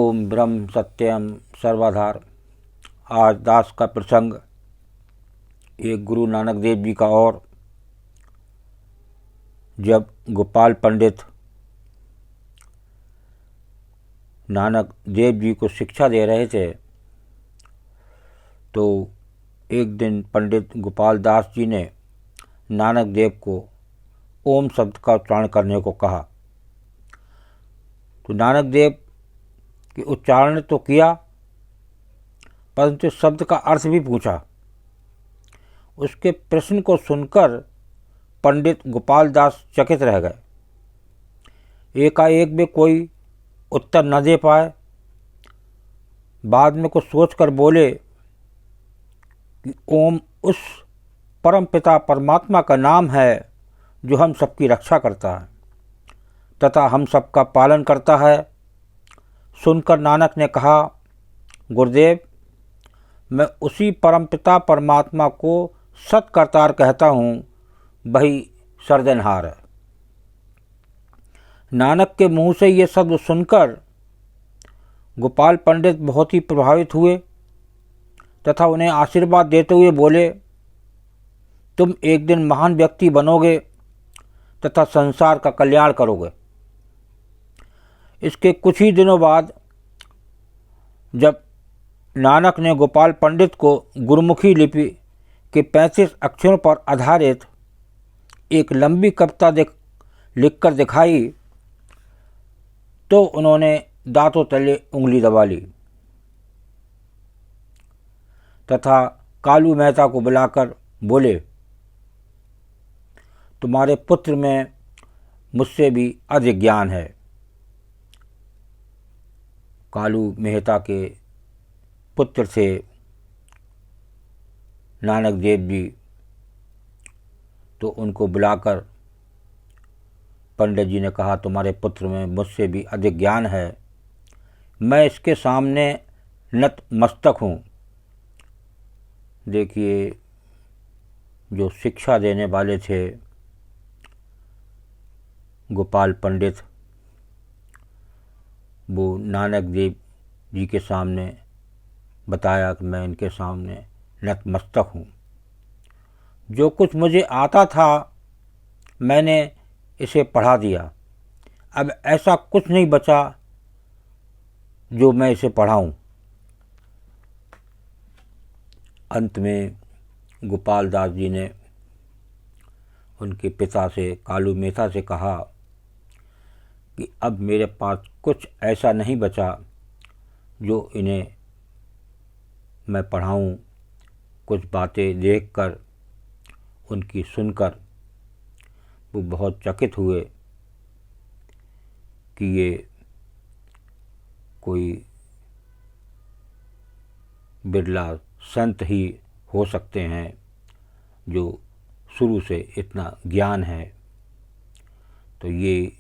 ओम ब्रह्म सत्यम सर्वाधार। आज दास का प्रसंग एक गुरु नानक देव जी का। और जब गोपाल पंडित नानक देव जी को शिक्षा दे रहे थे तो एक दिन पंडित गोपाल दास जी ने नानक देव को ओम शब्द का उच्चारण करने को कहा। तो नानक देव के उच्चारण तो किया परंतु शब्द का अर्थ भी पूछा। उसके प्रश्न को सुनकर पंडित गोपाल दास चकित रह गए। एकाएक वे कोई उत्तर न दे पाए। बाद में कुछ सोचकर बोले कि ओम उस परम पिता परमात्मा का नाम है जो हम सबकी रक्षा करता है तथा हम सबका पालन करता है। सुनकर नानक ने कहा, गुरुदेव, मैं उसी परमपिता परमात्मा को सत्कर्तार कहता हूँ, वही सर्जनहार है। नानक के मुंह से ये शब्द सुनकर गोपाल पंडित बहुत ही प्रभावित हुए तथा उन्हें आशीर्वाद देते हुए बोले, तुम एक दिन महान व्यक्ति बनोगे तथा संसार का कल्याण करोगे। इसके कुछ ही दिनों बाद जब नानक ने गोपाल पंडित को गुरुमुखी लिपि के 35 अक्षरों पर आधारित एक लंबी कविता लिखकर दिखाई तो उन्होंने दांतों तले उंगली दबा ली तथा कालू मेहता को बुलाकर बोले, तुम्हारे पुत्र में मुझसे भी अधिक ज्ञान है। कालू मेहता के पुत्र थे नानक देव जी। तो उनको बुलाकर पंडित जी ने कहा, तुम्हारे पुत्र में मुझसे भी अधिक ज्ञान है। मैं इसके सामने नत मस्तक हूँ। देखिए, जो शिक्षा देने वाले थे गोपाल पंडित, वो नानक देव जी के सामने बताया कि मैं इनके सामने नतमस्तक हूँ। जो कुछ मुझे आता था मैंने इसे पढ़ा दिया। अब ऐसा कुछ नहीं बचा जो मैं इसे पढ़ाऊँ। अंत में गोपाल दास जी ने उनके पिता से, कालू मेहता से कहा कि अब मेरे पास कुछ ऐसा नहीं बचा जो इन्हें मैं पढ़ाऊँ। कुछ बातें देखकर, उनकी सुनकर वो बहुत चकित हुए कि ये कोई बिरला संत ही हो सकते हैं जो शुरू से इतना ज्ञान है। तो ये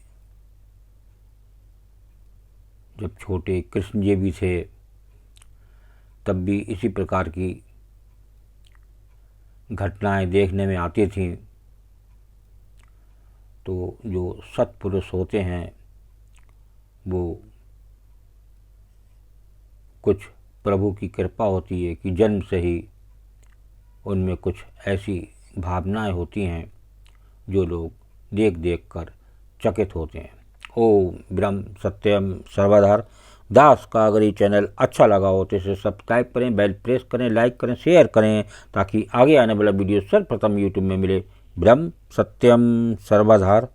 जब छोटे कृष्ण जी भी थे तब भी इसी प्रकार की घटनाएं देखने में आती थीं। तो जो सत्पुरुष होते हैं वो कुछ प्रभु की कृपा होती है कि जन्म से ही उनमें कुछ ऐसी भावनाएं होती हैं जो लोग देख देख कर चकित होते हैं। ओम ब्रह्म सत्यम सर्वधार। दास का अगर ये चैनल अच्छा लगा हो तो इसे सब्सक्राइब करें, बेल प्रेस करें, लाइक करें, शेयर करें ताकि आगे आने वाला वीडियो सर्वप्रथम यूट्यूब में मिले। ब्रह्म सत्यम सर्वधार।